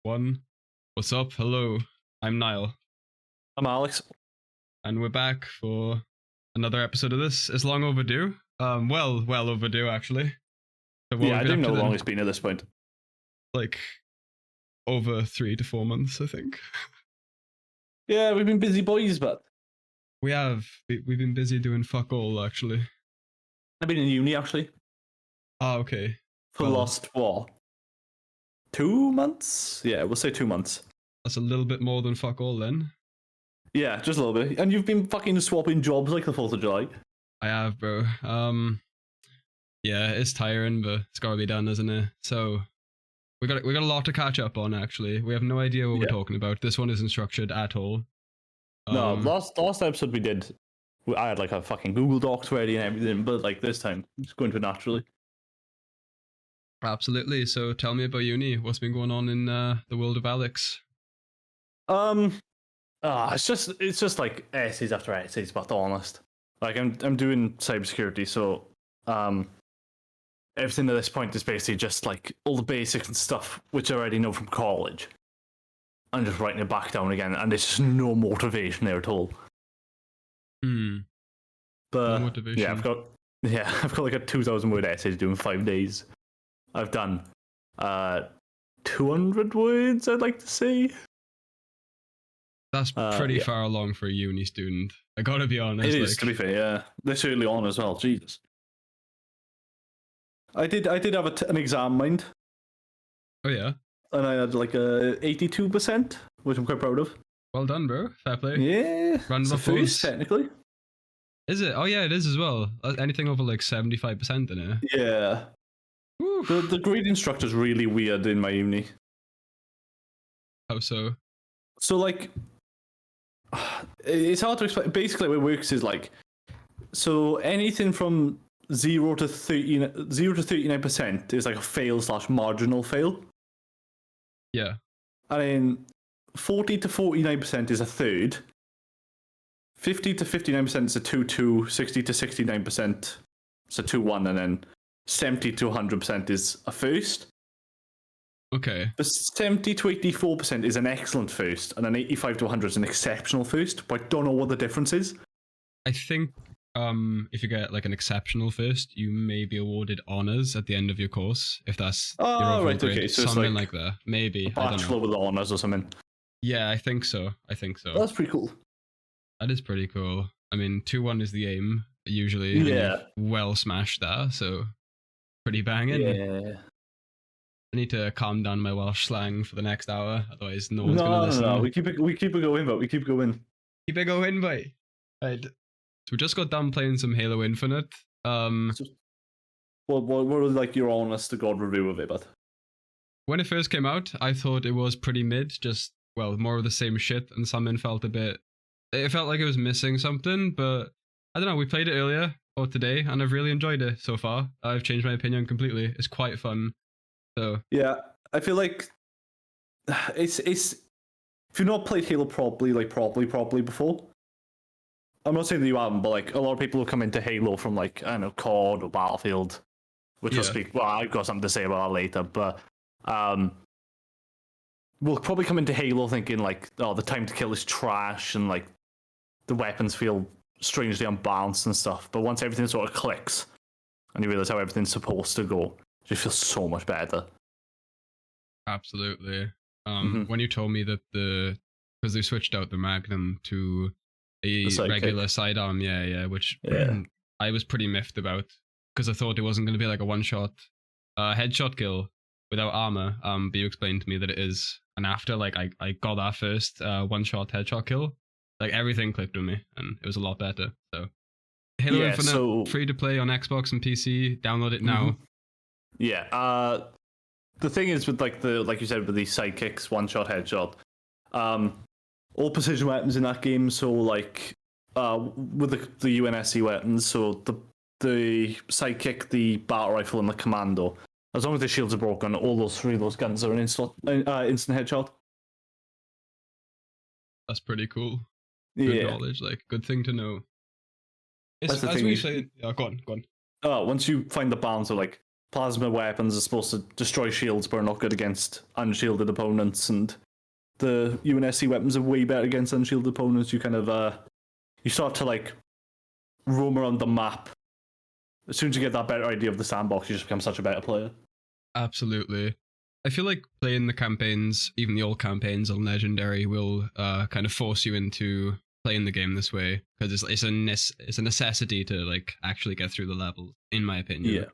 One. What's up? Hello. I'm Niall. I'm Alex. And we're back for another episode of this. It's long overdue. Well overdue actually. So Yeah, I don't know how long it's been at this point. Like over 3 to 4 months, I think. Yeah, we've been busy boys, but We have. We've been busy doing fuck all actually. I've been in uni actually Ah, okay. for the Well, last 2 months. Yeah, we'll say 2 months. That's a little bit more than fuck all then. Yeah, just a little bit. And you've been fucking swapping jobs like the 4th of July. I have, bro. Yeah, it's tiring, but it's gotta be done, isn't it? So we got a lot to catch up on. Actually, we have no idea what we're talking about. This one isn't structured at all. No, last episode we did, I had like a fucking Google Docs ready and everything, but like this time, it's going to naturally. Absolutely. So tell me about uni. What's been going on in the world of Alex? It's just like essays after essays, but honest. Like I'm doing cybersecurity, so everything at this point is basically just like all the basics and stuff which I already know from college. I'm just writing it back down again, and there's just no motivation there at all. But No motivation. yeah, I've got like a 2,000 word essay to do in 5 days. I've done 200 words, I'd like to say. That's pretty far along for a uni student. I gotta be honest. It is, to be fair, yeah. They're certainly on as well, Jesus. I did have an exam mind. Oh yeah? And I had like a 82%, which I'm quite proud of. Well done, bro. Fair play. Yeah. Round of it's a applause. first, technically. Is it? Oh yeah, it is as well. Anything over like 75% in it. Yeah. Oof. The grading structure's really weird in my uni. How so? So like, it's hard to explain. Basically, what it works is like, so anything from 0 to 39% is like a fail/marginal fail. Yeah. And then 40 to 49% is a third. 50 to 59% is a 2-2. 60 to 69% is a 2-1, and then 70 to 100% is a first. Okay. The 70 to 84% is an excellent first, and an 85 to 100 is an exceptional first, but I don't know what the difference is. I think if you get like an exceptional first, you may be awarded honors at the end of your course, if that's your overall right, grade. okay, so it's something like like that. Maybe. a I don't know. bachelor with honors or something. Yeah, I think so. That's pretty cool. That is pretty cool. I mean, 2-1 is the aim, usually. Yeah. And you've well smashed that, so pretty banging. Yeah. I need to calm down my Welsh slang for the next hour, otherwise no one's gonna listen. No, we keep it going, but we keep going. Keep it going, boy. Right. So we just got done playing some Halo Infinite. What was like your honest to God review of it, but When it first came out, I thought it was pretty mid, just more of the same shit, and something felt it felt like it was missing something, but I don't know, we played it earlier or today and I've really enjoyed it so far. I've changed my opinion completely. It's quite fun. So yeah, I feel like it's if you've not played Halo properly before, I'm not saying that you haven't, but like a lot of people who come into Halo from like, I don't know, COD or Battlefield, which will speak, well, I've got something to say about that later, but we'll probably come into Halo thinking like, oh, the time to kill is trash and like the weapons feel strangely unbalanced and stuff, but once everything sort of clicks and you realize how everything's supposed to go, it just feels so much better. absolutely. When you told me that because they switched out the Magnum to a regular sidearm, which I was pretty miffed about because I thought it wasn't going to be like a one-shot headshot kill without armor. But you explained to me that it is, and after like I got that first one-shot headshot kill, like everything clicked with me, and it was a lot better. So Halo Infinite, free to play on Xbox and PC. Download it now. Yeah. The thing is with like you said with these sidekicks, one-shot headshot, all precision weapons in that game. So like with the UNSC weapons, so the sidekick, the battle rifle, and the commando. As long as the shields are broken, all those three of those guns are an instant headshot. That's pretty cool. Good knowledge, like good thing to know. Go on. Once you find the balance of like plasma weapons are supposed to destroy shields, but are not good against unshielded opponents, and the UNSC weapons are way better against unshielded opponents. You kind of you start to like roam around the map. As soon as you get that better idea of the sandbox, you just become such a better player. Absolutely. I feel like playing the campaigns, even the old campaigns on Legendary, will kind of force you into playing the game this way, because it's a necessity to like actually get through the levels, in my opinion. Yeah,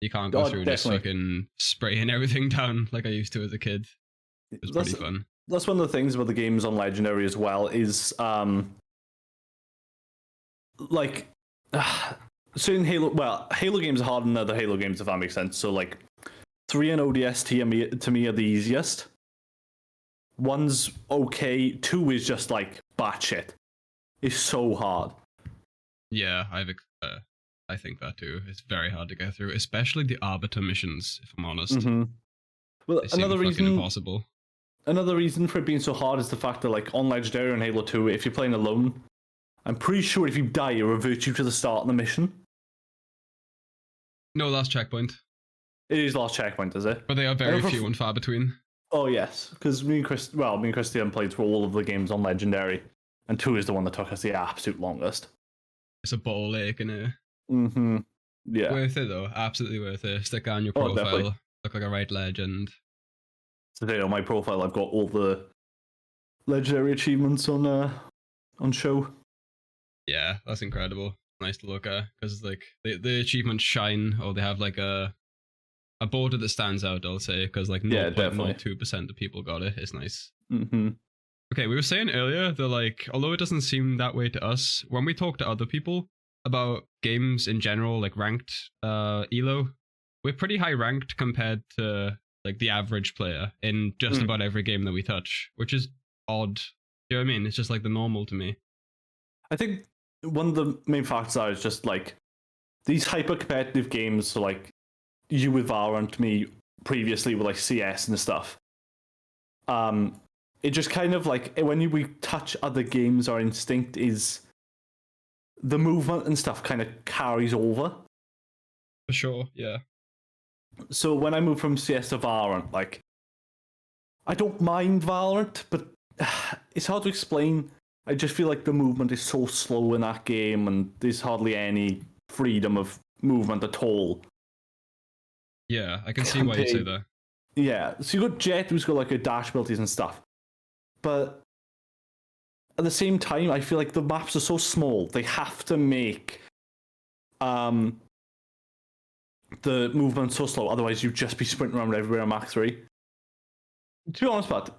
you can't go through just fucking spraying everything down like I used to as a kid. It was pretty fun. That's one of the things about the games on Legendary as well, is like certain Halo games are harder than other Halo games, if that makes sense. So like 3 and ODST to me are the easiest. 1's okay, 2 is just like batshit. It's so hard. Yeah, I think that too. It's very hard to get through, especially the Arbiter missions, if I'm honest. Mm-hmm. Well, another reason impossible. Another reason for it being so hard is the fact that, like, on Legendary and Halo 2, if you're playing alone, I'm pretty sure if you die, it reverts you to the start of the mission. No last checkpoint. It is last checkpoint, is it? But they are very few and far between. Oh, yes. Because me and Christian played through all of the games on Legendary, and 2 is the one that took us the absolute longest. It's a ball ache, innit? Mm-hmm. Yeah. Worth it, though. Absolutely worth it. Stick on your profile. Look like a right legend. Today on my profile, I've got all the Legendary achievements on show. Yeah, that's incredible. Nice to look at, because like the achievements shine, or they have like a border that stands out, I'll say, because like 0.02% of people got it. It's nice. Mm-hmm. Okay, we were saying earlier that like, although it doesn't seem that way to us, when we talk to other people about games in general, like ranked elo, we're pretty high ranked compared to like the average player in just about every game that we touch, which is odd. You know what I mean? It's just like the normal to me. I think one of the main factors is just like these hyper competitive games, so like you with Valorant, me previously with like CS and stuff. It just kind of like when we touch other games, our instinct is the movement and stuff kind of carries over. For sure, yeah. So when I moved from CS to Valorant, like I don't mind Valorant, but it's hard to explain. I just feel like the movement is so slow in that game, and there's hardly any freedom of movement at all. Yeah, I can see why you say that. Yeah, so you got Jet, who's got like a dash abilities and stuff, but at the same time, I feel like the maps are so small. They have to make the movement so slow, otherwise you'd just be sprinting around everywhere on Mach 3. To be honest, but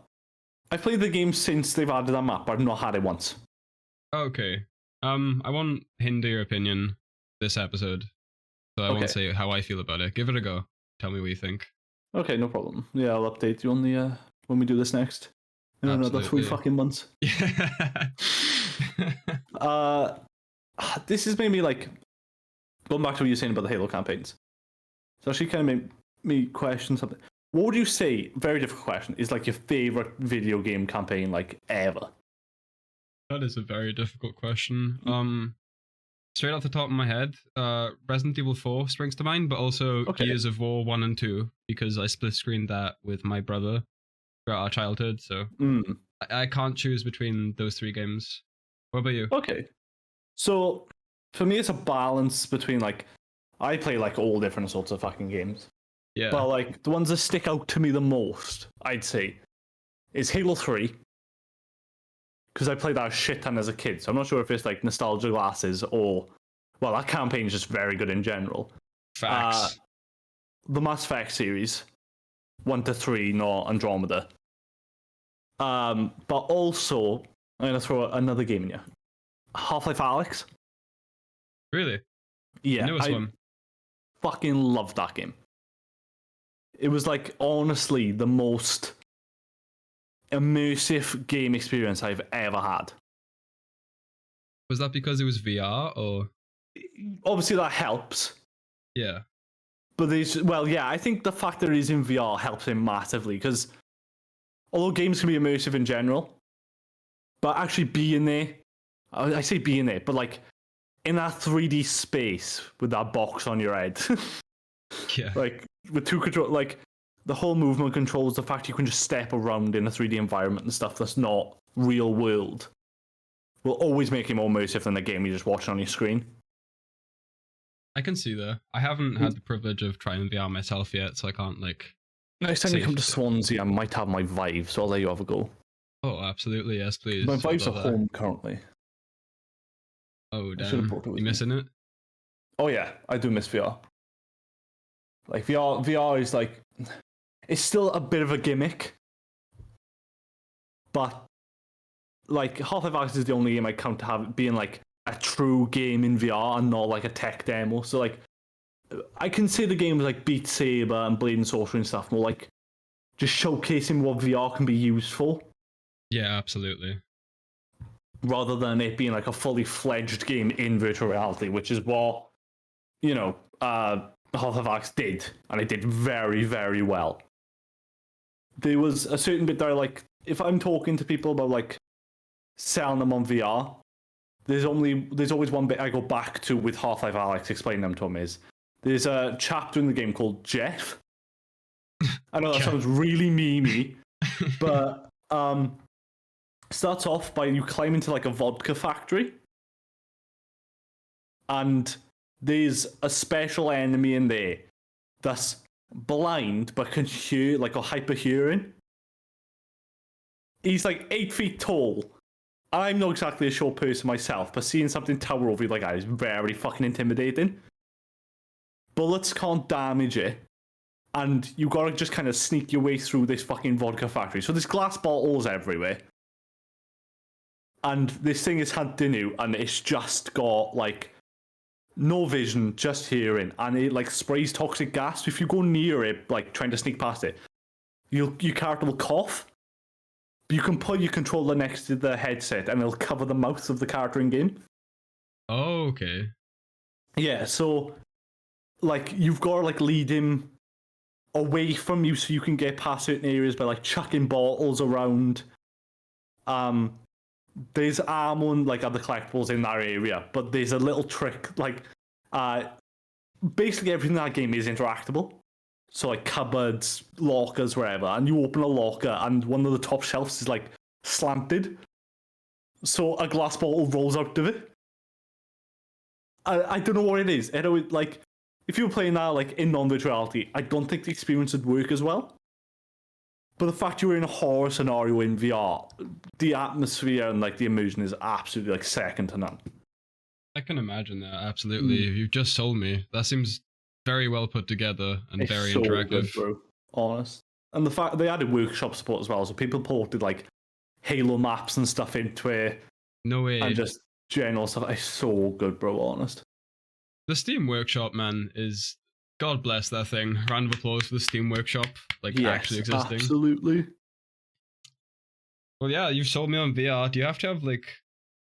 I've played the game since they've added that map, but I've not had it once. Okay. I won't hinder your opinion this episode, so I won't say how I feel about it. Give it a go. Tell me what you think. Okay, no problem. Yeah, I'll update you on the when we do this next. In another 3 fucking months. This has made me like going back to what you were saying about the Halo campaigns. So actually kind of made me question something. What would you say, very difficult question, is like your favorite video game campaign like ever? That is a very difficult question. Straight off the top of my head, Resident Evil 4 springs to mind, but also Gears of War 1 and 2, because I split screened that with my brother throughout our childhood, so I can't choose between those 3 games. What about you? Okay. So, for me, it's a balance between, like, I play, like, all different sorts of fucking games. Yeah. But, like, the ones that stick out to me the most, I'd say, is Halo 3. Because I played that a shit ton as a kid, so I'm not sure if it's like nostalgia glasses or, well, that campaign is just very good in general. Facts. The Mass Effect series, 1 to 3, not Andromeda. But also, I'm gonna throw another game in here. Half-Life Alyx. Really? Yeah, Newest one. Fucking loved that game. It was like honestly the most immersive game experience I've ever had. Was that because it was VR or? Obviously that helps. Yeah. But I think the fact that it is in VR helps him massively, because although games can be immersive in general, but actually being there, I say being there, but like in that 3D space with that box on your head, Yeah. Like with two control, like the whole movement controls, the fact you can just step around in a 3D environment and stuff that's not real world will always make it more immersive than the game you're just watching on your screen. I can see that. I haven't had the privilege of trying VR myself yet, so I can't like. Next time you come to Swansea, I might have my Vive, so I'll let you have a go. Oh, absolutely, yes, please. My Vive's at home currently. Oh, damn. You missing it? Oh yeah, I do miss VR. Like VR is like, it's still a bit of a gimmick, but like Half-Life Alyx is the only game I count to have being like a true game in VR and not like a tech demo. So like, I consider games like Beat Saber and Blade and Sorcery and stuff more like just showcasing what VR can be used for. Yeah, absolutely. Rather than it being like a fully fledged game in virtual reality, which is what, Half-Life Alyx did, and it did very, very well. There was a certain bit that I like, if I'm talking to people about like selling them on VR, there's always one bit I go back to with Half-Life Alyx explaining them to them is there's a chapter in the game called Jeff. I know that sounds really memey, but starts off by you climb into like a vodka factory, and there's a special enemy in there that's blind but can hear, like a hyper hearing. He's like 8 feet tall. I'm not exactly a short person myself, but seeing something tower over you like that is very fucking intimidating. Bullets can't damage it, and you gotta just kind of sneak your way through this fucking vodka factory. So there's glass bottles everywhere. And this thing is hunting you, and it's just got like no vision, just hearing, and it like sprays toxic gas. If you go near it, like trying to sneak past it, your character will cough. You can put your controller next to the headset, and it'll cover the mouth of the character in game. Oh, okay. Yeah, so like you've got to like lead him away from you so you can get past certain areas by like chucking bottles around. There's ammo and like other collectibles in that area, but there's a little trick. Like, basically everything in that game is interactable. So like cupboards, lockers, wherever, and you open a locker, and one of the top shelves is like slanted, so a glass bottle rolls out of it. I don't know what it is. I know it, like if you were playing that like in non-virtual reality, I don't think the experience would work as well. But the fact you're in a horror scenario in VR, the atmosphere and like the immersion is absolutely like second to none. I can imagine that, absolutely. You've just sold me. That seems very well put together and it's very so interactive. Good, bro. Honest. And the fact they added workshop support as well, so people ported like Halo maps and stuff into it. No way. And just general stuff. It's so good, bro, honest. The Steam Workshop, man, is... God bless that thing. Round of applause for the Steam Workshop, like yes, actually existing. Absolutely. Well, yeah, you've sold me on VR. Do you have to have like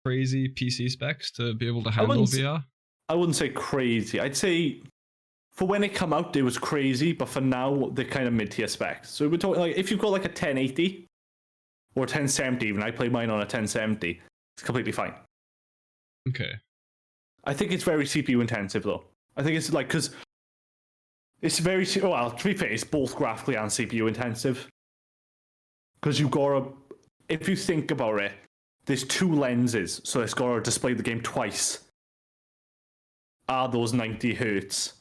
crazy PC specs to be able to handle VR? I wouldn't say crazy. I'd say for when it come out, it was crazy, but for now, they're kind of mid-tier specs. So we're talking like if you've got like a 1080 or 1070, even I played mine on a 1070, it's completely fine. Okay. I think it's very CPU intensive though. I think it's like because. It's very well. To be fair, it's both graphically and CPU intensive. Because you've got to, if you think about it, there's two lenses, so it's got to display the game twice. Are those 90 hertz?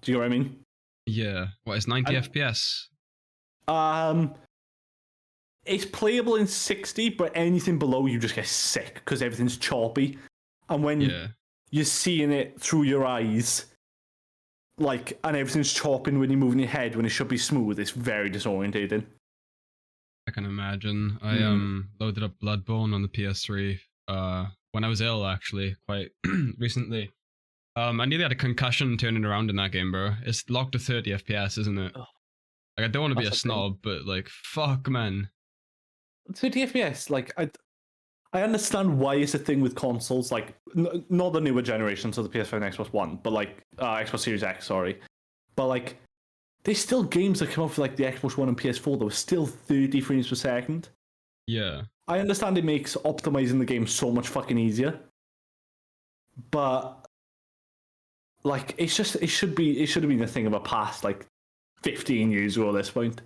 Do you know what I mean? Yeah. What is 90 FPS? It's playable in 60, but anything below you just get sick because everything's choppy, and when you're seeing it through your eyes. Like, and everything's chopping when you're moving your head when it should be smooth. It's very disorientating. I can imagine. I loaded up Bloodborne on the PS3 when I was ill, actually, quite recently. I nearly had a concussion turning around in that game, bro. It's locked to 30 FPS, isn't it? Like, I don't want to be a snob, but like, fuck, man. 30 FPS, like, I understand why it's a thing with consoles, like, not the newer generations of the PS5 and Xbox One, but like, Xbox Series X, sorry. But like, there's still games that come out for like the Xbox One and PS4 that were still 30 frames per second. Yeah. I understand it makes optimizing the game so much fucking easier. But like it should have been a thing of a past like 15 years ago at this point.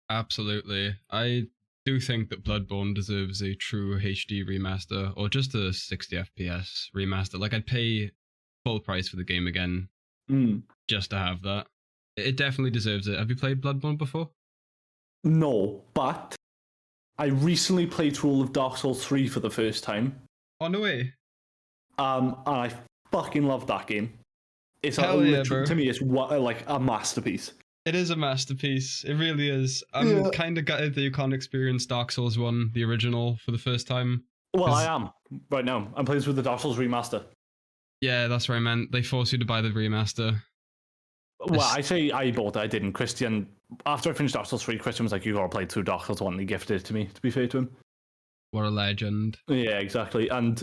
Absolutely. I do think that Bloodborne deserves a true HD remaster or just a 60 FPS remaster. Like, I'd pay full price for the game again just to have that. It definitely deserves it. Have you played Bloodborne before? No, but I recently played through all of Dark Souls 3 for the first time. Oh, no way. And I fucking love that game. It's to me, it's like a masterpiece. It is a masterpiece. It really is. I'm kind of gutted that you can't experience Dark Souls 1, the original, for the first time. Well, I am right now. I'm playing through the Dark Souls remaster. Yeah, that's what I meant. They force you to buy the remaster. Well, I say I bought it. I didn't. Christian, after I finished Dark Souls 3, Christian was like, "You gotta play through Dark Souls 1." And he gifted it to me. To be fair to him. What a legend. Yeah, exactly. And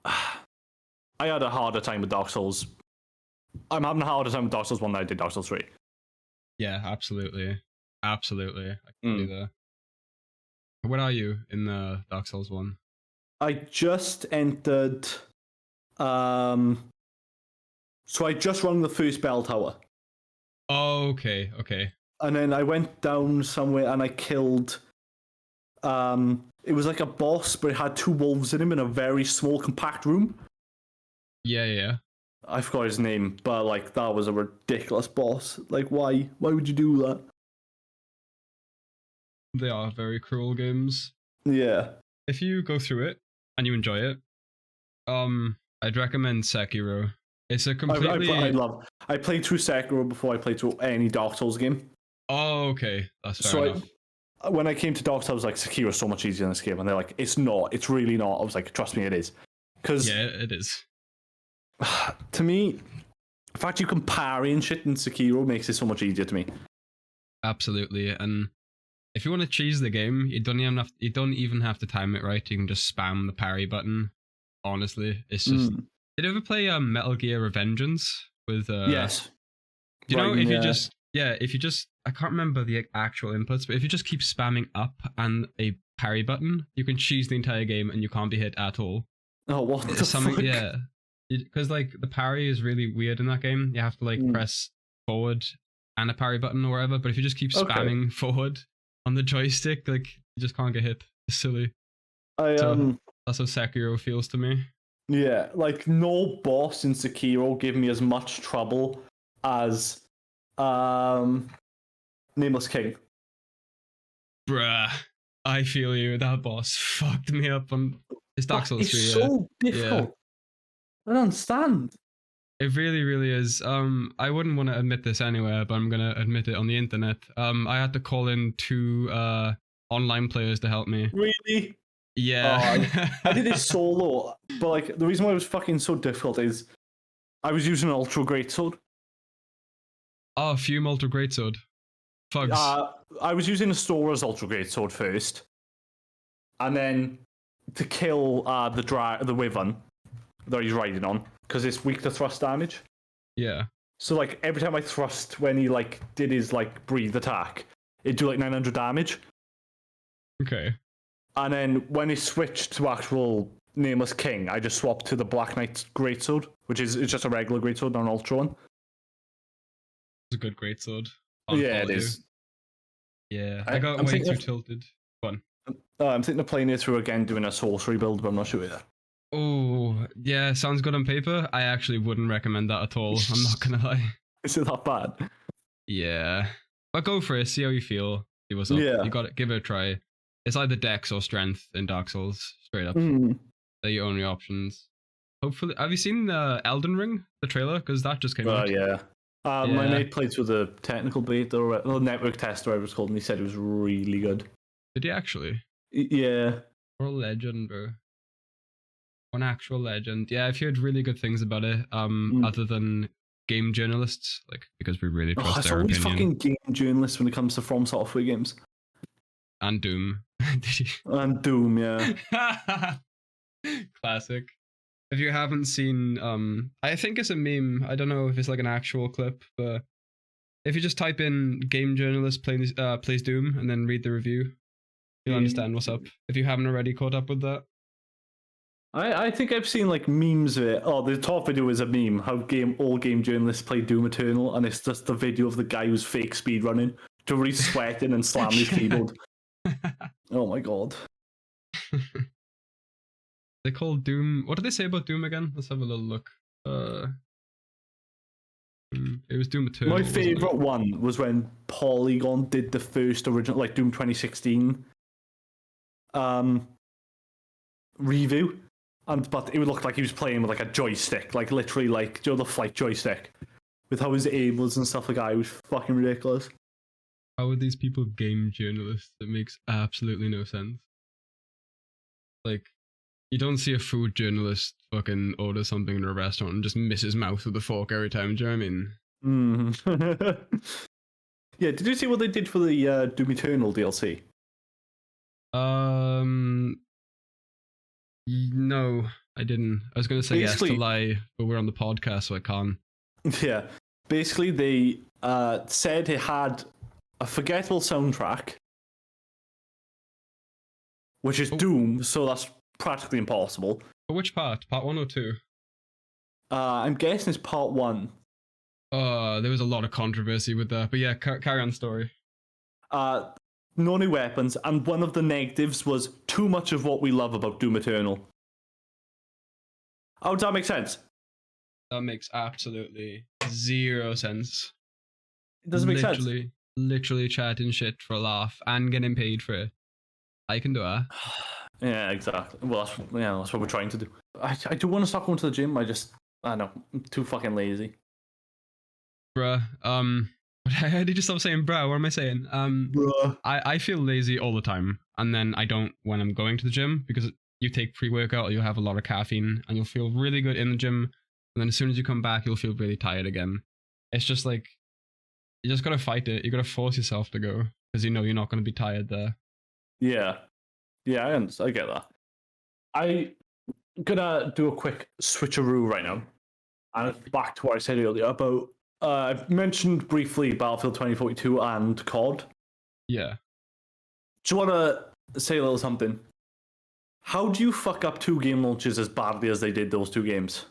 I had a harder time with Dark Souls. I'm having a harder time with Dark Souls 1 than I did Dark Souls 3. Yeah, absolutely. Absolutely. I can do that. Where are you in the Dark Souls 1? I just entered... So I just rung the first bell tower. Oh, okay. And then I went down somewhere and I killed... it was like a boss, but it had 2 wolves in him in a very small, compact room. Yeah. I forgot his name, but like that was a ridiculous boss. Like, why would you do that? They are very cruel games. Yeah. If you go through it and you enjoy it, I'd recommend Sekiro. It's a completely... I played through Sekiro before I played through any Dark Souls game. Oh, okay. That's fair enough. When I came to Dark Souls, I was like, Sekiro's so much easier than this game. And they're like, it's not. It's really not. I was like, trust me, it is. Yeah, it is. To me, the fact you can parry and shit in Sekiro makes it so much easier to me. Absolutely. And if you want to cheese the game, you don't even have to time it right. You can just spam the parry button. Honestly, it's just... Did you ever play Metal Gear Revengeance with... Yes. You know, if you just... I can't remember the actual inputs, but if you just keep spamming up and a parry button, you can cheese the entire game and you can't be hit at all. Oh, what the fuck? Yeah. Because, like, the parry is really weird in that game. You have to, like, press forward and a parry button or whatever, but if you just keep spamming forward on the joystick, like, you just can't get hit. It's silly. That's how Sekiro feels to me. Yeah, like, no boss in Sekiro gave me as much trouble as Nameless King. Bruh, I feel you. That boss fucked me up on his Dark Souls 3. It's so difficult. Yeah. I don't understand. It really, really is. I wouldn't want to admit this anywhere, but I'm gonna admit it on the internet. I had to call in 2 online players to help me. Really? Yeah. I did it solo, but like the reason why it was fucking so difficult is I was using an Ultra Greatsword. Oh, Fume Ultra Greatsword. Fugs. I was using Astora's Ultra Greatsword first, and then to kill the Wyvern that he's riding on, because it's weak to thrust damage. Yeah. So like every time I thrust when he like did his like breathe attack, it'd do like 900 damage. Okay. And then when he switched to actual Nameless King, I just swapped to the Black Knight Greatsword, which is it's just a regular Greatsword, not an Ultra one. It's a good Greatsword. Yeah, it is. Yeah, I got way too tilted. Fun. I'm thinking of playing it through again, doing a sorcery build, but I'm not sure yet. Oh, yeah, sounds good on paper. I actually wouldn't recommend that at all. I'm not gonna lie. Is it that bad? Yeah, but go for it. See how you feel. See what's up. Yeah. You got it. Give it a try. It's either Dex or Strength in Dark Souls. Straight up. They're your only options. Hopefully, have you seen Elden Ring, the trailer? Because that just came out. Yeah. My mate played through the technical beta or the network test, or whatever it's called, and he said it was really good. Did he actually? Yeah. Or a legend, bro. One actual legend. Yeah, I've heard really good things about it. Other than game journalists, like because we really trust their opinion. It's always fucking game journalists when it comes to From Software games. And Doom. And Doom, yeah. Classic. If you haven't seen, I think it's a meme. I don't know if it's like an actual clip, but if you just type in "game journalist plays Doom" and then read the review, you'll understand what's up. If you haven't already caught up with that. I think I've seen like memes of it. Oh, the top video is a meme. How all game journalists play Doom Eternal, and it's just the video of the guy who's fake speed running to really sweating and slam his keyboard. Oh my god. They call Doom. What did they say about Doom again? Let's have a little look. It was Doom Eternal. My favorite one was when Polygon did the first original, like Doom 2016 review, but it would look like he was playing with like a joystick, like literally like the flight joystick, with how his aim was and stuff like that. It was fucking ridiculous. How are these people game journalists? It makes absolutely no sense. Like, you don't see a food journalist fucking order something in a restaurant and just miss his mouth with a fork every time, do you know what I mean? Yeah, did you see what they did for the Doom Eternal DLC? No, I didn't. I was going to say yes to lie, but we're on the podcast, so I can't. Yeah, basically they said it had a forgettable soundtrack, which is Doom, so that's practically impossible. But which part? Part 1 or 2? I'm guessing it's part 1. There was a lot of controversy with that, but yeah, carry on story. No new weapons, and one of the negatives was too much of what we love about Doom Eternal. How does that make sense? That makes absolutely zero sense. It doesn't make sense. Literally chatting shit for a laugh and getting paid for it. I can do that. Yeah, exactly. Well, that's what we're trying to do. I do want to stop going to the gym. I don't know, I'm too fucking lazy. Bruh, how did you stop saying bruh? What am I saying? Bruh. I feel lazy all the time, and then I don't when I'm going to the gym, because you take pre-workout, you'll have a lot of caffeine, and you'll feel really good in the gym, and then as soon as you come back, you'll feel really tired again. It's just like, you just gotta fight it. You gotta force yourself to go, because you know you're not gonna be tired there. Yeah, I understand. I get that. I'm gonna do a quick switcheroo right now, and back to what I said earlier about. I mentioned briefly Battlefield 2042 and COD. Yeah. Do you want to say a little something? How do you fuck up 2 game launches as badly as they did those 2 games?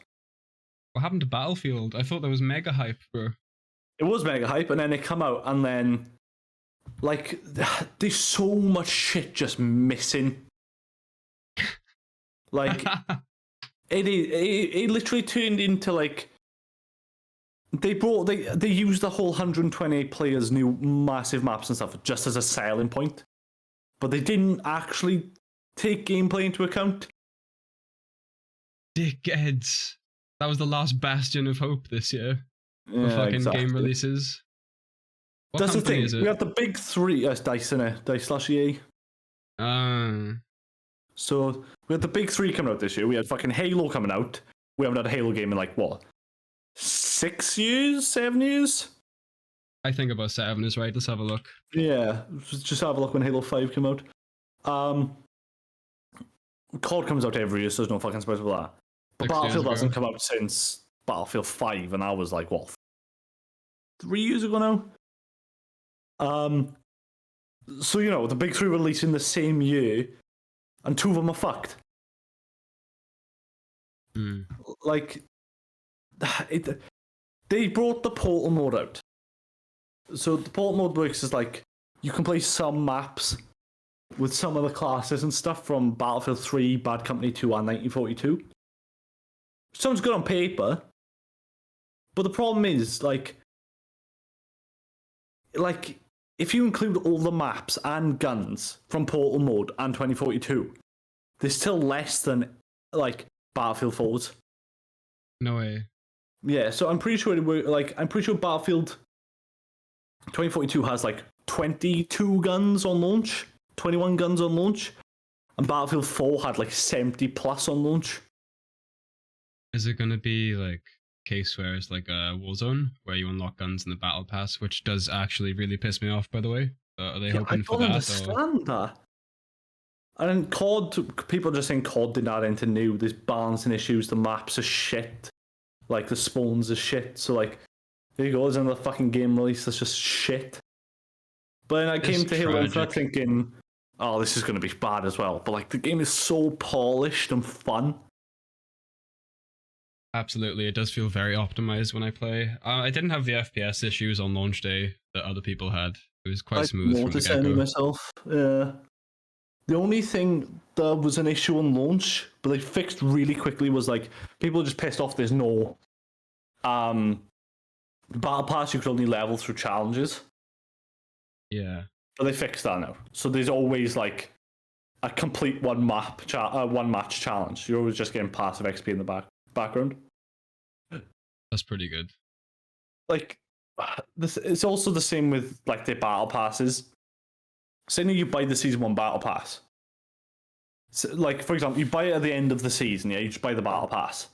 What happened to Battlefield? I thought there was mega hype, bro. It was mega hype, and then it come out, and then like there's so much shit just missing. Like it literally turned into like they used the whole 128 players new massive maps and stuff just as a selling point, but they didn't actually take gameplay into account. Dickheads. That was the last bastion of hope this year for fucking game releases. What That's the thing. is it? We have the big 3. DICE, innit? DICE/EA. So we had the big 3 coming out this year. We had fucking Halo coming out. We haven't had a Halo game in like what? 6 years? 7 years? I think about 7 is right. Let's have a look. Yeah, just have a look when Halo 5 came out. COD comes out every year, so there's no fucking surprise with that. But Battlefield hasn't come out since Battlefield 5, and I was like, what, 3 years ago now? So, you know, the big 3 release in the same year, and 2 of them are fucked. Like, they brought the Portal mode out. So the Portal mode works as like, you can play some maps with some of the classes and stuff from Battlefield 3, Bad Company 2, and 1942. Sounds good on paper, but the problem is, like if you include all the maps and guns from Portal mode and 2042, there's still less than, like, Battlefield 4's. No way. Yeah, so I'm pretty sure Battlefield 2042 has, like, 22 guns on launch, 21 guns on launch, and Battlefield 4 had, like, 70 plus on launch. Is it going to be, like, case where it's like a Warzone, where you unlock guns in the Battle Pass, which does actually really piss me off, by the way? Are they hoping for that? I don't understand that. And COD, people are just saying COD didn't add anything new. There's balancing issues, the maps are shit. Like, the spawns are shit. So, like, there you go, there's another fucking game release that's just shit. But then I came to Halo Infinite thinking, oh, this is going to be bad as well. But, like, the game is so polished and fun. Absolutely, it does feel very optimized when I play. I didn't have the FPS issues on launch day that other people had. It was quite smooth from the get-go. Myself. Yeah. The only thing that was an issue on launch, but they fixed really quickly, was like people were just pissed off. There's no battle pass. You could only level through challenges. Yeah, but they fixed that now. So there's always like a complete one match challenge. You're always just getting passive XP in the background. That's pretty good. Like this, it's also the same with like the battle passes. Say you buy the season 1 battle pass. So, like for example, you buy it at the end of the season. Yeah, you just buy the battle pass,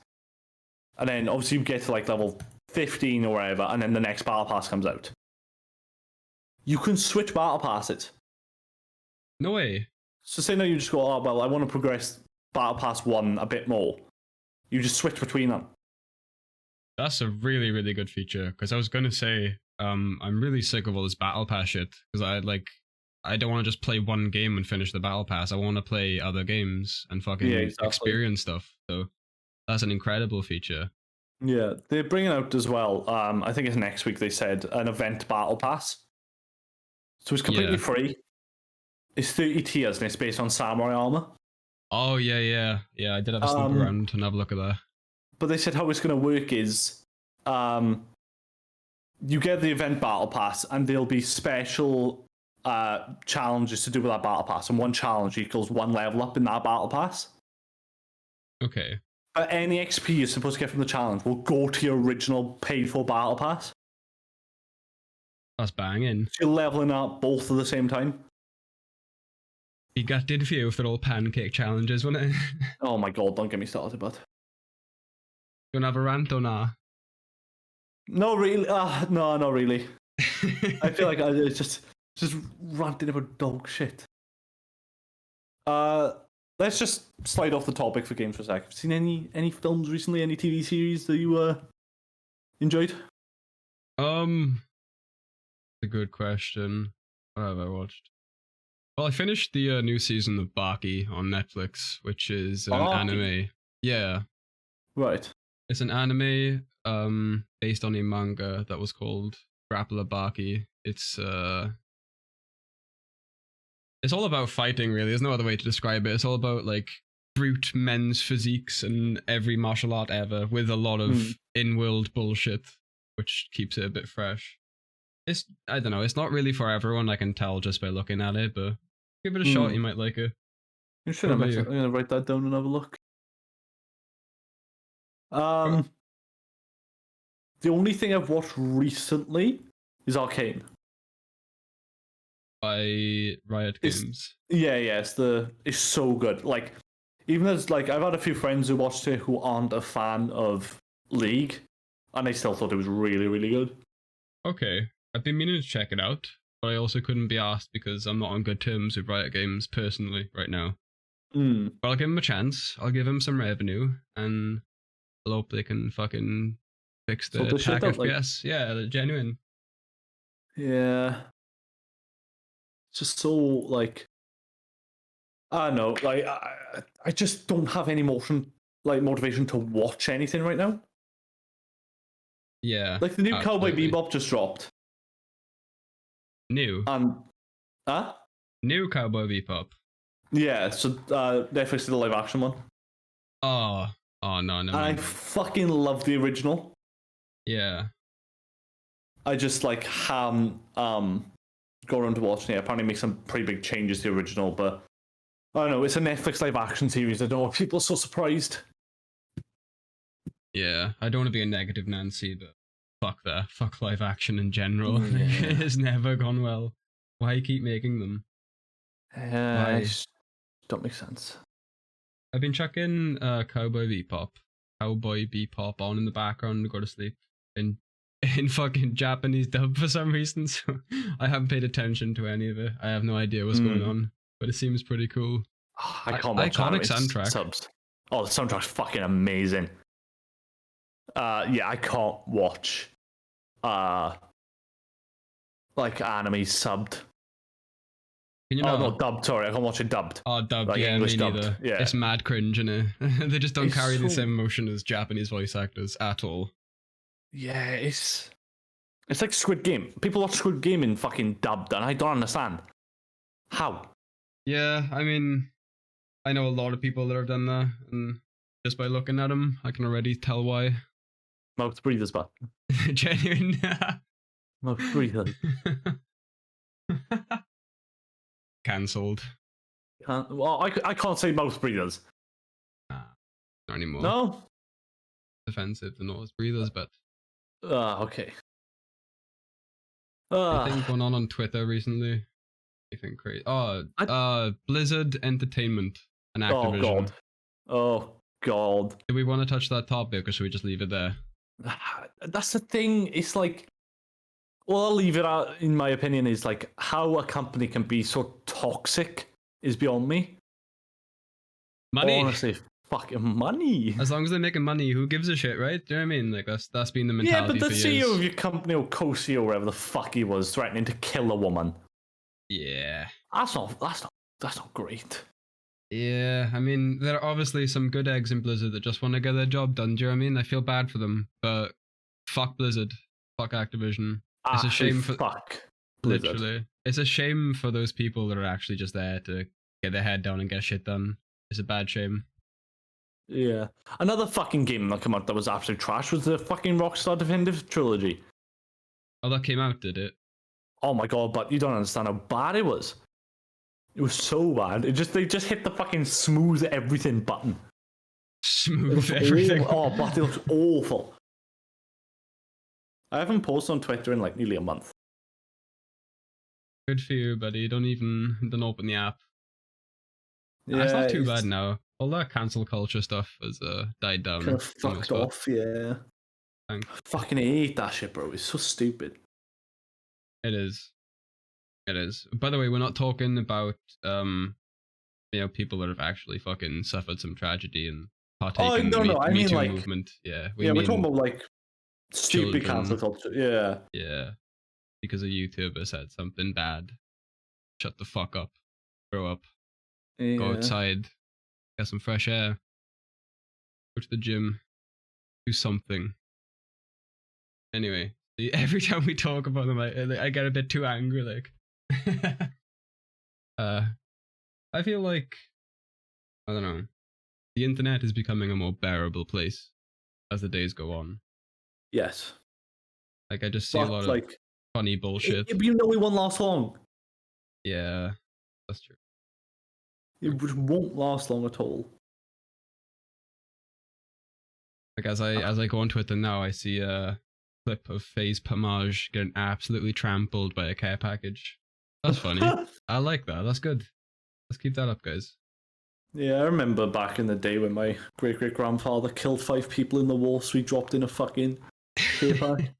and then obviously you get to like level 15 or whatever, and then the next battle pass comes out. You can switch battle passes. No way. So say now you just go, oh well, I want to progress battle pass 1 a bit more. You just switch between them. That's a really, really good feature, because I was going to say, I'm really sick of all this battle pass shit, because I don't want to just play one game and finish the battle pass. I want to play other games and fucking experience stuff. So that's an incredible feature. Yeah, they're bringing out as well, I think it's next week, they said, an event battle pass. So it's completely free. It's 30 tiers and it's based on samurai armor. Oh, yeah. Yeah, I did have a snoop around and have a look at that. But they said how it's going to work is you get the event battle pass and there'll be special challenges to do with that battle pass. And one challenge equals 1 level up in that battle pass. Okay. But any XP you're supposed to get from the challenge will go to your original paid for battle pass. That's banging. So you're leveling up both at the same time. Be gutted for you if they're all pancake challenges, wouldn't it? Oh my god, don't get me started, bud. You want to have a rant or nah? No, really. No, not really. I feel like it's just ranting about dog shit. Let's just slide off the topic for games for a sec. Have you seen any films recently? Any TV series that you enjoyed? A good question. What have I watched? Well, I finished the new season of Baki on Netflix, which is an anime. Yeah. Right. It's an anime based on a manga that was called Grappler Baki. It's all about fighting, really. There's no other way to describe it. It's all about like brute men's physiques and every martial art ever, with a lot of in-world bullshit, which keeps it a bit fresh. I don't know, it's not really for everyone, I can tell just by looking at it, but give it a shot, you might like it. I'm gonna write that down and have a look. The only thing I've watched recently is Arcane. By Riot Games. It's so good. Like, even as like I've had a few friends who watched it who aren't a fan of League, and they still thought it was really, really good. Okay. I've been meaning to check it out, but I also couldn't be asked because I'm not on good terms with Riot Games personally right now. But I'll give them a chance. I'll give them some revenue, and I'll hope they can fucking fix the attack FPS. Yeah, they're genuine. Yeah. It's just so, like... I don't know, like, I just don't have any motivation to watch anything right now. Yeah. Like, the new Cowboy Bebop just dropped. New? New Cowboy Bebop. Yeah, so Netflix did the live action one. Oh no. I fucking love the original. Yeah. I just like haven't go around to watching it. Apparently make some pretty big changes to the original, but I don't know, it's a Netflix live action series. I don't know why people are so surprised. Yeah, I don't want to be a negative Nancy, but fuck that. Fuck live action in general. It has never gone well. Why keep making them? Don't make sense. I've been chucking Cowboy Bebop on in the background to go to sleep in fucking Japanese dub for some reason, so I haven't paid attention to any of it. I have no idea what's going on, but it seems pretty cool. I can't watch iconic soundtrack. Subs. Oh, the soundtrack's fucking amazing. I can't watch like anime subbed. Can you Oh not? no, dubbed. Sorry, I can't watch it dubbed. Oh, dubbed. Like Yeah, English me dubbed. neither. Yeah. It's mad cringe, innit? They just don't It's carry the so- same emotion as Japanese voice actors at all. Yeah, it's like Squid Game. People watch Squid Game in fucking dubbed, and I don't understand how. Yeah, I mean, I know a lot of people that have done that, and just by looking at them, I can already tell why. Mouth breathers, but Genuine. mouth breathers. Cancelled. Well, I can't say mouth breathers. Nah, not anymore. No. Offensive to nose breathers, but Okay. anything going on Twitter recently? Anything crazy? Blizzard Entertainment and Activision. Oh god. Oh god. Do we want to touch that topic, or should we just leave it there? That's the thing. It's like, well, I'll leave it out. In my opinion, is like how a company can be so toxic is beyond me. Money. Honestly, fucking money. As long as they're making money, who gives a shit, right? Do you know what I mean? Like that's been the Yeah, mentality but the for CEO years. of your company, or co-CEO, whatever the fuck he was, threatening to kill a woman. Yeah. That's not great. Yeah, I mean, there are obviously some good eggs in Blizzard that just want to get their job done. Do you know what I mean? I feel bad for them, but fuck Blizzard, fuck Activision. It's a shame for fuck Blizzard. literally. It's a shame for those people that are actually just there to get their head down and get shit done. It's a bad shame. Yeah. Another fucking game that came out that was absolute trash was the fucking Rockstar Definitive Trilogy. Oh, that came out, did it? Oh my god, but you don't understand how bad it was. It was so bad. They just hit the fucking smooth everything button. Smooth everything. Oh, but it looks awful. I haven't posted on Twitter in like nearly a month. Good for you, buddy. Don't open the app. Yeah, It's not too bad now. All that cancel culture stuff has died down. Kind of for the most fucked part. off, yeah. Thanks. I fucking hate that shit, bro. It's so stupid. It is. It is. By the way, we're not talking about people that have actually fucking suffered some tragedy and partaken in the Me Too like, movement. Yeah, we're talking about like stupid children. cancel culture. Yeah. Yeah, because a YouTuber said something bad. Shut the fuck up. Grow up. Go outside. Get some fresh air. Go to the gym. Do something. Anyway, every time we talk about them, I get a bit too angry. Like, I feel like, I don't know, the internet is becoming a more bearable place as the days go on. Yes. Like, I just see a lot of funny bullshit. But you know it won't last long. Yeah, that's true. It won't last long at all. Like, as I go on Twitter now, I see a clip of FaZe Pomage getting absolutely trampled by a care package. That's funny. I like that. That's good. Let's keep that up, guys. Yeah, I remember back in the day when my great-great-grandfather killed 5 people in the war, so he dropped in a fucking care pack.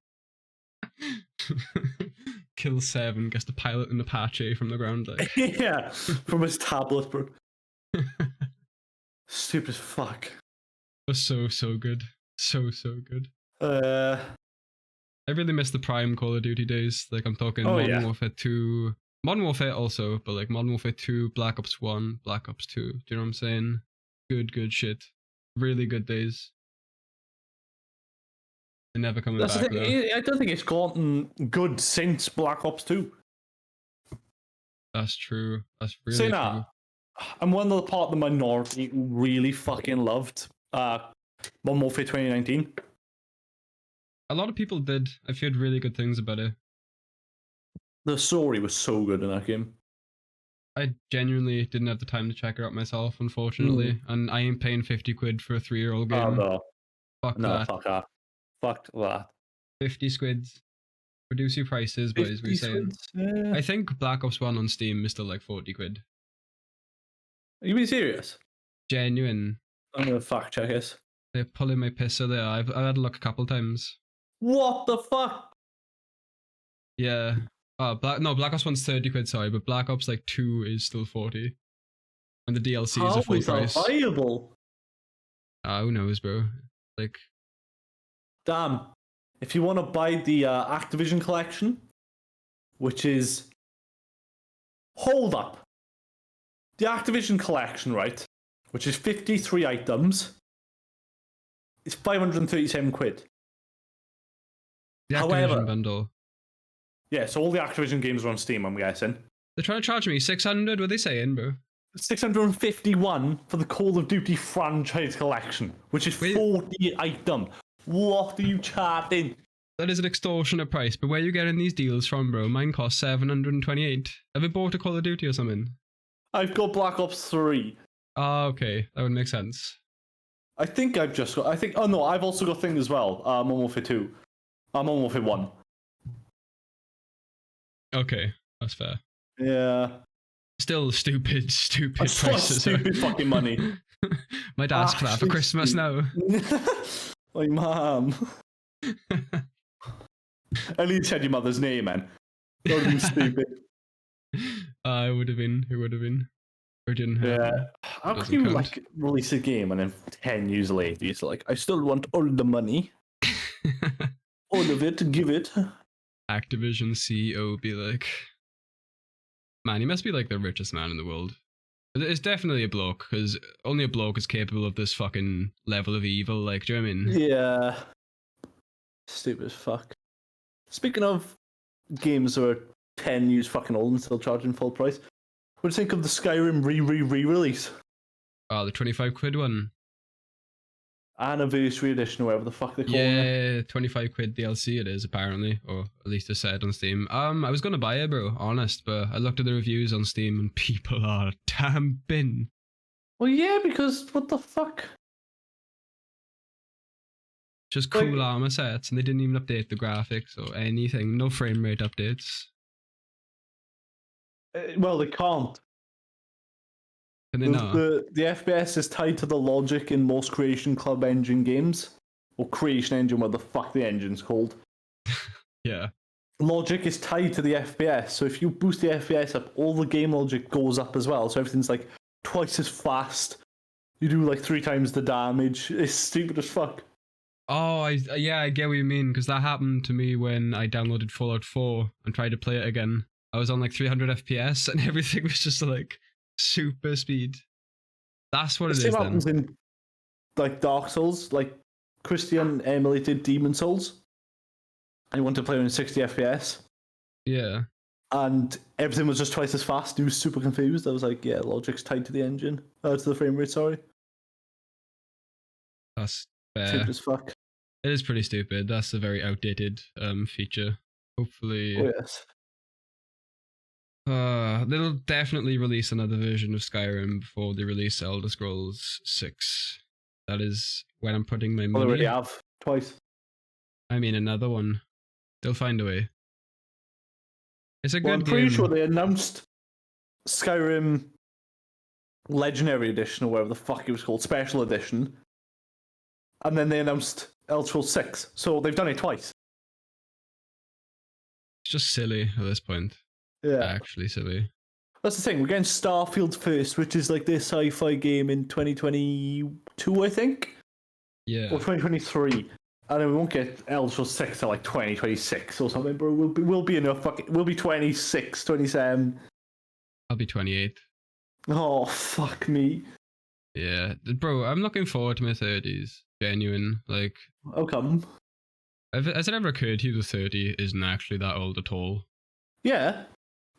Kill 7, gets to pilot an Apache from the ground. Like. Yeah, from his tablet, bro. Stupid as fuck. Was so good. So good. I really miss the Prime Call of Duty days. Like, I'm talking Modern Warfare 2. Modern Warfare also, but like Modern Warfare 2, Black Ops 1, Black Ops 2. Do you know what I'm saying? Good shit. Really good days. They're never coming back, though. I don't think it's gotten good since Black Ops 2. That's true. That's really true. I'm one of the part of the minority who really fucking loved Modern Warfare 2019. A lot of people did. I've heard really good things about it. The story was so good in that game. I genuinely didn't have the time to check it out myself, unfortunately. And I ain't paying 50 quid for a 3-year-old game. Oh, no. Fuck no, that. Fuck that. Fuck that. 50 squids. Reduce your prices, but as we saying. Yeah. I think Black Ops 1 on Steam is still like 40 quid. Are you being serious? Genuine. I'm gonna fact check this. They're pulling my piss, so they are. I've had a look a couple times. What the fuck? Yeah. Black Ops 1's 30 quid, sorry, but Black Ops 2 is still 40. And the DLC is a full price. How is that viable? Who knows, bro? Like, damn. If you want to buy the Activision collection, which is Hold up. The Activision collection, right, which is 53 items, is 537 quid. The Activision bundle. Yeah, so all the Activision games are on Steam, I'm guessing. They're trying to charge me 600, what are they saying, bro? 651 for the Call of Duty franchise collection, which is 40 items. What are you charging? That is an extortionate price, but where are you getting these deals from, bro? Mine cost 728. Have you bought a Call of Duty or something? I've got Black Ops 3. Oh, okay. That would make sense. I think I've just got... Oh no, I've also got thing as well. Modern Warfare 2. Modern Warfare 1. Okay, that's fair. Yeah. Still stupid prices. Stupid fucking money. Might ask for that for Christmas now. Like, mom. At least had your mother's name, man. That would have been stupid. It would have been. Virgin. Yeah. How can you, like, release a game and then 10 years later, it's like, I still want all the money. All of it, give it. Activision CEO be like, man, he must be like the richest man in the world. It's definitely a bloke, because only a bloke is capable of this fucking level of evil, like, do you know what I mean? Yeah. Stupid as fuck. Speaking of games that are 10 years fucking old and still charging full price, what do you think of the Skyrim re-release? Oh, the 25 quid one. Anniversary edition, or whatever the fuck they call it. Yeah, 25 quid DLC it is, apparently. Or at least it said on Steam. I was gonna buy it, bro, honest, but I looked at the reviews on Steam and people are damn bin. Well, yeah, because what the fuck? Just cool armor sets, and they didn't even update the graphics or anything. No frame rate updates. Well, they can't. Can they not? The FPS is tied to the logic in most Creation Club engine games. Or Creation Engine, what the fuck the engine's called. Yeah. Logic is tied to the FPS, so if you boost the FPS up, all the game logic goes up as well, so everything's like twice as fast. You do like 3 times the damage. It's stupid as fuck. Oh, I get what you mean, because that happened to me when I downloaded Fallout 4 and tried to play it again. I was on like 300 FPS and everything was just like super speed. That's what it is then. Happens in like Dark Souls, like Christian emulated Demon Souls, and you want to play on 60 FPS. Yeah. And everything was just twice as fast. He was super confused. I was like, yeah, logic's tied to the engine. To the frame rate, sorry. That's fair. Stupid as fuck. It is pretty stupid. That's a very outdated feature. Hopefully. Oh, yes. They'll definitely release another version of Skyrim before they release Elder Scrolls 6. That is when I'm putting my money. They already have twice. I mean, another one. They'll find a way. It's a good I'm game. pretty sure they announced Skyrim Legendary Edition, or whatever the fuck it was called, Special Edition, and then they announced Elder Scrolls 6. So they've done it twice. It's just silly at this point. Yeah. Actually silly. That's the thing, we're getting Starfield first, which is like this sci-fi game in 2022, I think? Yeah. Or 2023. And then we won't get Elder Scrolls 6 till like 2026 or something, bro. We'll be enough we'll be 26, 27. I'll be 28. Oh, fuck me. Yeah. Bro, I'm looking forward to my 30s. Genuine. Like, How come? Has it ever occurred to you that 30 isn't actually that old at all? Yeah.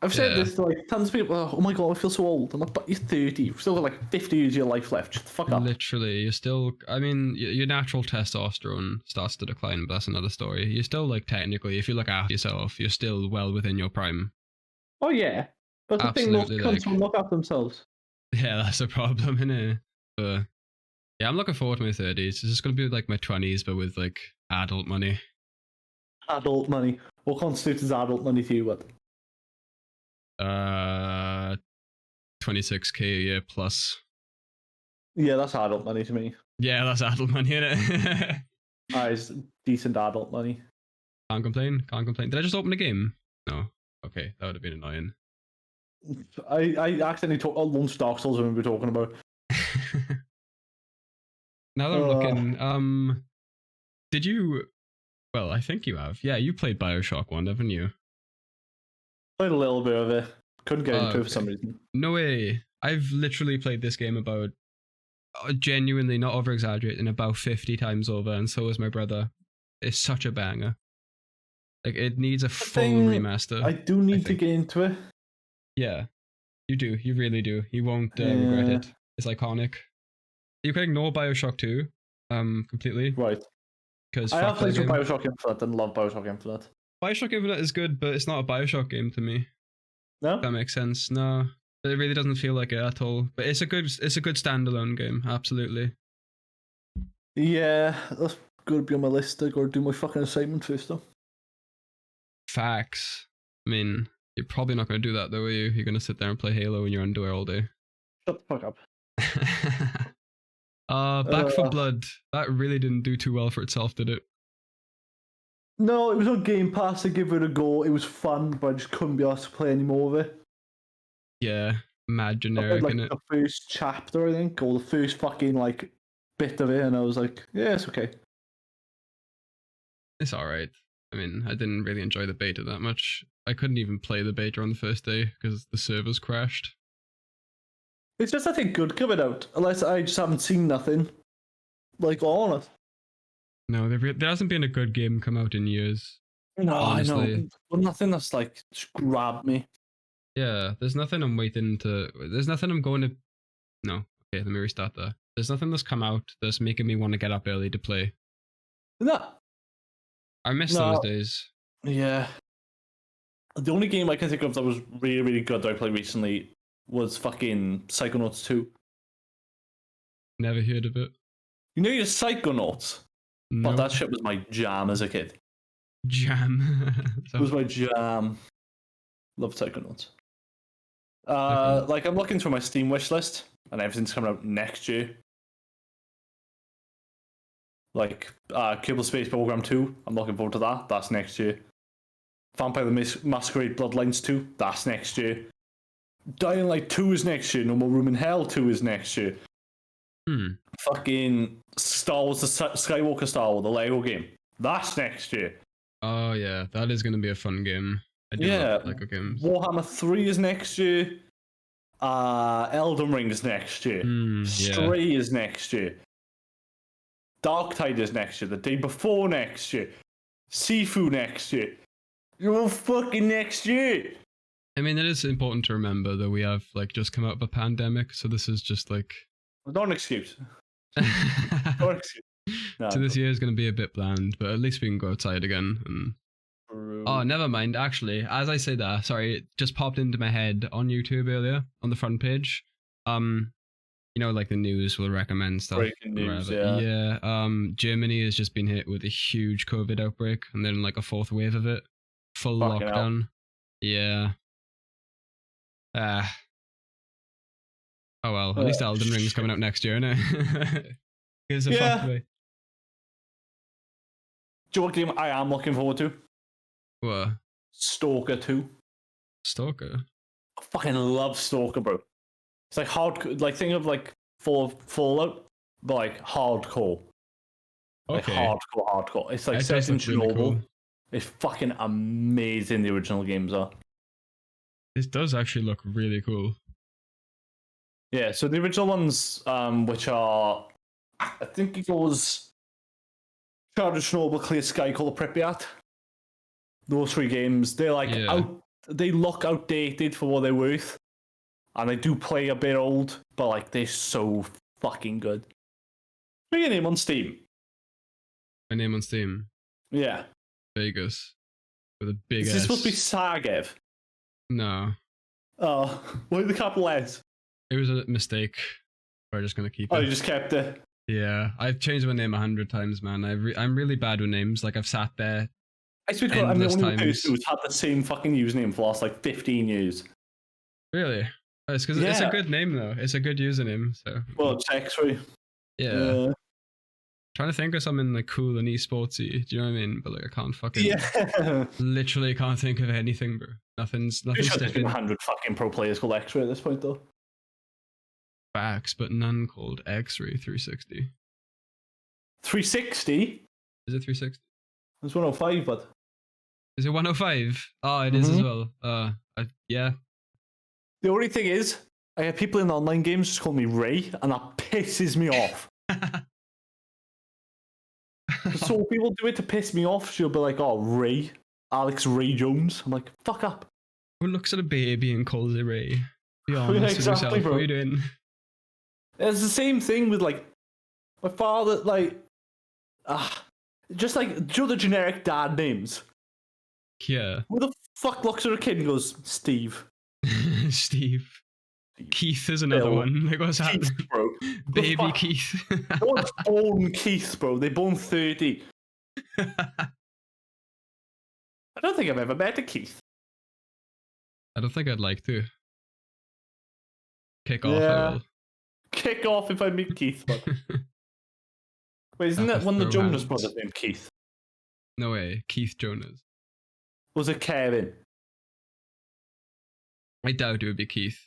I've said this to like tons of people. Oh my god, I feel so old. I'm like, but you're 30. You've still got like 50 years of your life left. Shut the fuck up. Literally, you're still. I mean, your natural testosterone starts to decline, but that's another story. You're still like technically, if you look after yourself, you're still well within your prime. Oh yeah, but the Absolutely, thing, most cunts will look after themselves. Yeah, that's a problem, innit? But yeah, I'm looking forward to my 30s. It's just gonna be like my 20s, but with like adult money. Adult money. What constitutes as adult money to you? What? 26k a year plus. Yeah, that's adult money to me. Yeah, that's adult money, innit? It's decent adult money. Can't complain. Did I just open the game? No. Okay, that would have been annoying. I accidentally launched Dark Souls when we were talking about. Now that I'm looking, did you? Well, I think you have. Yeah, you played BioShock 1, haven't you? Played a little bit of it. Couldn't get into it for some reason. No way. I've literally played this game about, genuinely, not over exaggerating, about 50 times over, and so has my brother. It's such a banger. Like, it needs a full remaster. I do need to get into it. Yeah, you do. You really do. You won't regret it. It's iconic. You can ignore Bioshock 2 completely. Right. Because I have played some Bioshock Infinite and love Bioshock Infinite. Bioshock Infinite is good, but it's not a Bioshock game to me. No? If that makes sense. No. It really doesn't feel like it at all. But it's a good standalone game, absolutely. Yeah, that's gotta be on my list. I gotta do my fucking assignment first though. Facts. I mean, you're probably not gonna do that though, are you? You're gonna sit there and play Halo in your underwear all day. Shut the fuck up. Back 4 Blood. That really didn't do too well for itself, did it? No, it was on Game Pass. I give it a go. It was fun, but I just couldn't be asked to play any more of it. Yeah, mad generic, like, innit? The first chapter, I think, or the first fucking like bit of it, and I was like, yeah, it's okay. It's alright. I mean, I didn't really enjoy the beta that much. I couldn't even play the beta on the first day because the servers crashed. It's just nothing good coming out, unless I just haven't seen nothing like on it. No, there hasn't been a good game come out in years. No, honestly. I know. But nothing that's like just grabbed me. Yeah, there's nothing I'm waiting to. There's nothing I'm going to. No, okay, let me restart that. There's nothing that's come out that's making me want to get up early to play. No. I miss those days. Yeah. The only game I can think of that was really, really good that I played recently was fucking Psychonauts 2. Never heard of it. You know your Psychonauts? No. But that shit was my jam as a kid. Jam. It was my jam. Love Psychonauts. Like, I'm looking through my Steam wish list, and everything's coming out next year. Like, Kerbal Space Program 2, I'm looking forward to that. That's next year. Vampire the Masquerade Bloodlines 2, that's next year. Dying Light 2 is next year. No More Room in Hell 2 is next year. Fucking Star Wars, the Skywalker Star Wars, the Lego game. That's next year. Oh, yeah. That is going to be a fun game. I do love Lego games. Warhammer 3 is next year. Elden Ring is next year. Stray is next year. Darktide is next year. The Day Before next year. Sifu next year. You're all fucking next year. I mean, it is important to remember that we have like just come out of a pandemic, so this is just like not an excuse. Not an excuse. No, so this year is going to be a bit bland, but at least we can go outside again. And oh, never mind. Actually, as I say that, sorry, it just popped into my head on YouTube earlier on the front page. You know, like the news will recommend stuff. Breaking news, yeah. Germany has just been hit with a huge COVID outbreak, and then like a fourth wave of it. Full lockdown. Yeah. Oh well, at least Elden Ring's coming out next year, innit? Here's a fuck way. Do you know what game I am looking forward to? What? Stalker 2. Stalker? I fucking love Stalker, bro. It's like hardcore, like think of like Fallout, but like hardcore. Like hardcore. It's like set in Chernobyl. Really cool. It's fucking amazing, the original games are. This does actually look really cool. Yeah, so the original ones, which are, I think it goes Charge of Chernobyl, Clear Sky, Call of Pripyat. Those 3 games, they're like they look outdated for what they're worth. And they do play a bit old, but like they're so fucking good. What's your name on Steam? My name on Steam? Yeah. Vegas. With a big S. Is this supposed to be Sargev? No. Oh, what are the capital S? It was a mistake. We're just gonna keep it. Oh, you just kept it? Yeah, I've changed my name 100 times, man. I'm really bad with names. Like, I've sat there. I swear to God, I'm the only person who's had the same fucking username for the last like 15 years. Really? It's because it's a good name, though. It's a good username. So. Well, it's X-Ray. Yeah. Trying to think of something like cool and esportsy. Do you know what I mean? But like, I can't fucking. Yeah. Literally can't think of anything, bro. Nothing's sticking. 100 fucking pro players called X-Ray at this point, though. Facts, but none called X-Ray 360. 360? Is it 360? It's 105, but. Is it 105? Oh, it is as well. Yeah. The only thing is, I have people in online games just call me Ray, and that pisses me off. So people do it to piss me off. She'll be like, "Oh, Ray, Alex Ray Jones." I'm like, "Fuck up." Who looks at a baby and calls it Ray? Be honest with yourself. Bro. What are you doing? It's the same thing with like my father, like, just like the generic dad names. Yeah. Who the fuck looks at a kid and goes, Steve? Steve. Keith is another one. Like, what's Keith, happening? Bro. Baby Keith. No one's born Keith, bro. They're born 30. I don't think I've ever met a Keith. I don't think I'd like to. Kick off, I will. Kick off if I meet Keith, but... Wait, isn't that one of the Jonas brothers named Keith? No way, Keith Jonas. Was it Kevin? I doubt it would be Keith.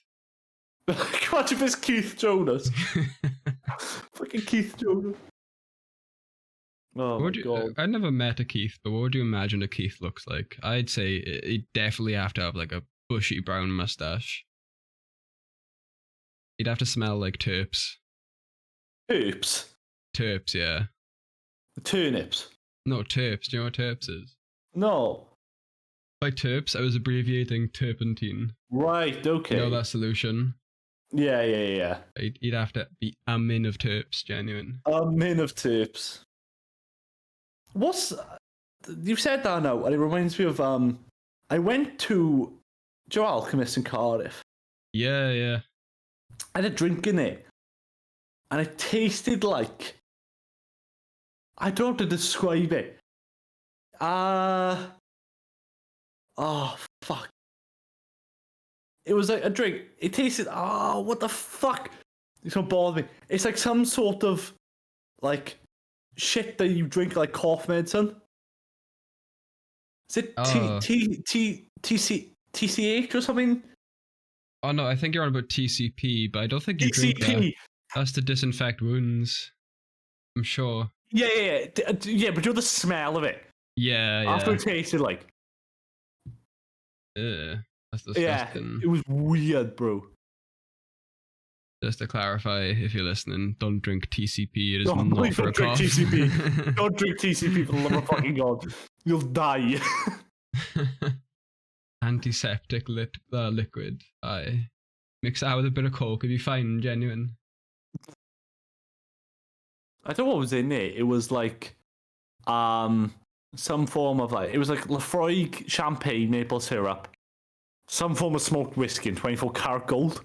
What if it's Keith Jonas? Fucking Keith Jonas. Oh my God. I never met a Keith, but what would you imagine a Keith looks like? I'd say he'd definitely have to have like a bushy brown mustache. He'd have to smell like terps. Terps? Terps, yeah. Turnips? No, terps. Do you know what terps is? No. By terps, I was abbreviating turpentine. Right, okay. You know that solution? Yeah. He'd have to be a min of terps, genuine. A min of terps. You've said that now, and it reminds me of, I went to Joe Alchemist in Cardiff. Yeah. I had a drink in it, and it tasted like, I don't know how to describe it. Oh, fuck. It was like a drink. It tasted, what the fuck? It's gonna bother me. It's like some sort of, like, shit that you drink like cough medicine. Is it TCH or something? Oh no, I think you're on about TCP, but I don't think you drink that. That's to disinfect wounds. I'm sure. Yeah, but you know the smell of it? Yeah. After it tasted like... That's disgusting. Yeah, it was weird, bro. Just to clarify, if you're listening, don't drink TCP. It is not for a drink cough. TCP. Don't drink TCP for the love of fucking God. You'll die. Antiseptic liquid. Aye. Mix that with a bit of Coke, it'd be fine, genuine. I don't know what was in it. It was like, some form of like, it was like Lafroig champagne maple syrup. Some form of smoked whiskey in 24 karat gold.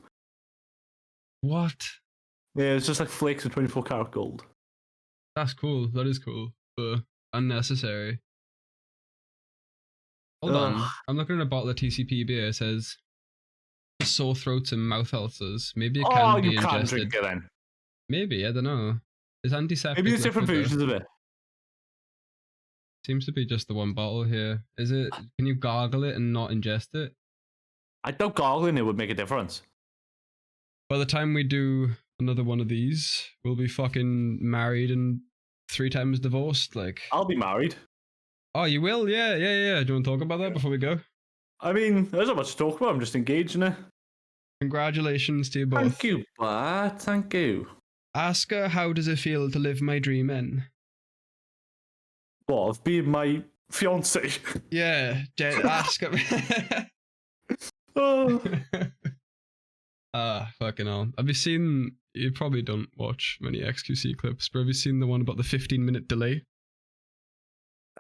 What? Yeah, it's just like flakes of 24 karat gold. That's cool. That is cool, but unnecessary. Hold on. I'm looking at a bottle of TCP beer. It says sore throats and mouth ulcers. Maybe it can be ingested. Can't drink it then. Maybe, I don't know. It's antiseptic. Maybe there's different versions of it. Seems to be just the one bottle here. Is it? Can you gargle it and not ingest it? I doubt gargling it would make a difference. By the time we do another one of these, we'll be fucking married and 3 times divorced. Like, I'll be married. Oh, you will? Yeah. Do you want to talk about that before we go? I mean, there's not much to talk about. I'm just engaged in it. Congratulations to you both. Thank you, Bart. Thank you. Ask her, how does it feel to live my dream in? What, of being my fiance? Yeah, ask her. Oh. Fucking hell. Have you seen, you probably don't watch many XQC clips, but have you seen the one about the 15-minute delay?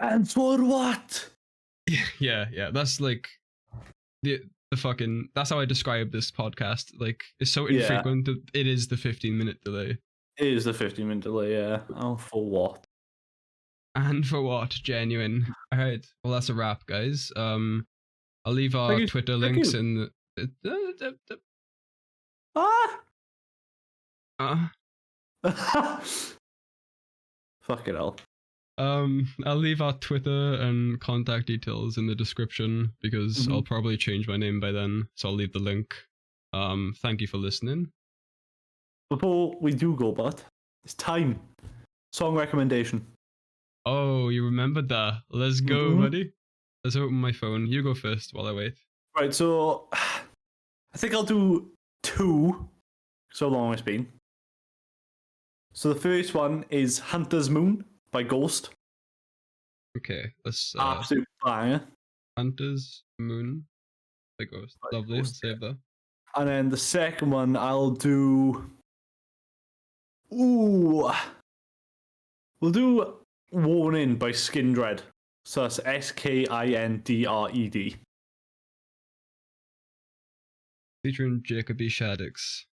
And for what? Yeah, that's like the fucking, that's how I describe this podcast. Like, it's so infrequent that it is the 15-minute delay. It is the 15-minute delay, yeah. Oh, for what? And for what? Genuine. Alright, well that's a wrap, guys. I'll leave our Twitter links in the... Fucking hell. I'll leave our Twitter and contact details in the description because I'll probably change my name by then, so I'll leave the link. Thank you for listening. Before we do go, Bart, it's time. Song recommendation. Oh, you remembered that. Let's go, buddy. Let's open my phone. You go first while I wait. Right, so I think I'll do 2. So long it's been. So the first one is Hunter's Moon by Ghost. Okay, let's absolute banger. Hunter's Moon by Ghost. Lovely. Ghost, save that. And then the second one I'll do. Ooh. We'll do Warning by Skindred. So that's Skindred. Featuring Jacob E. Shaddix.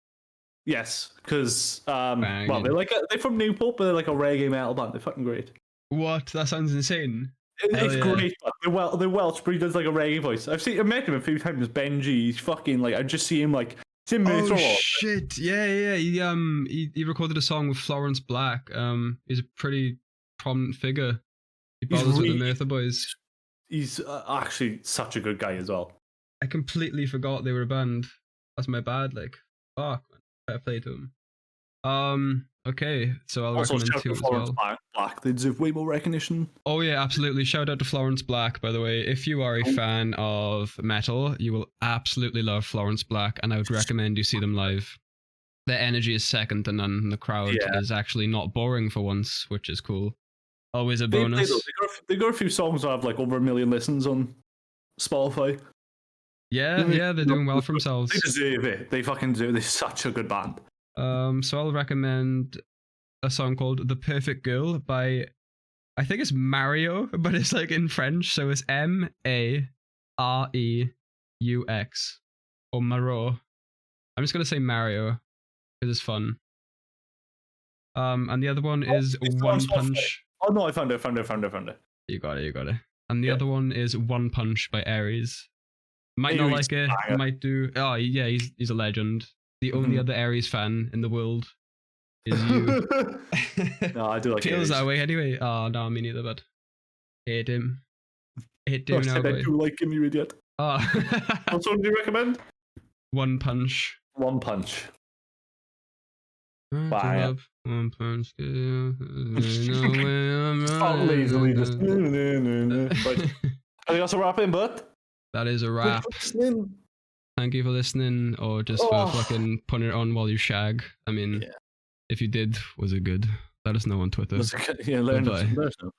Yes, because well, they're from Newport, but they're like a reggae metal band. They're fucking great. What? That sounds insane. It's great. They're Welsh, but he does like a reggae voice. I met him a few times. Benji, he's fucking like I just see him like. Oh shit! Yeah. He recorded a song with Florence Black. He's a pretty prominent figure. He bothers with the Merthyr Boys. He's actually such a good guy as well. I completely forgot they were a band. That's my bad. Like, fuck, man. Fair play to him. Okay, so I'll recommend 2 as well. Black, they deserve way more recognition. Oh yeah, absolutely. Shout out to Florence Black, by the way. If you are a fan of metal, you will absolutely love Florence Black, and I would recommend you see them live. Their energy is second to none, and the crowd is actually not boring for once, which is cool. Always a bonus. They got a few songs that have like over 1 million listens on Spotify. Yeah, they're doing well for themselves. They deserve it. They fucking do. They're such a good band. So I'll recommend a song called "The Perfect Girl" by, I think it's Mario, but it's like in French, so it's Mareux or Maro. I'm just gonna say Mario because it's fun. And the other one is One Punch. Oh no, I found it. You got it. And the other one is One Punch by Aries. Might not like it. Might do. Oh yeah, he's a legend. The only other Aries fan in the world is you. No, I do like Feels Aries. that way anyway. Oh no, me neither. But hate him. Hate him now. I do like him, you idiot. Oh. What song do you recommend? One Punch. One Punch. One Punch. Stop lazily just. I think that's a wrap in, but. That is a wrap. Thank you for listening, or just for fucking putting it on while you shag. I mean, if you did, was it good? Let us know on Twitter. Yeah, let us know.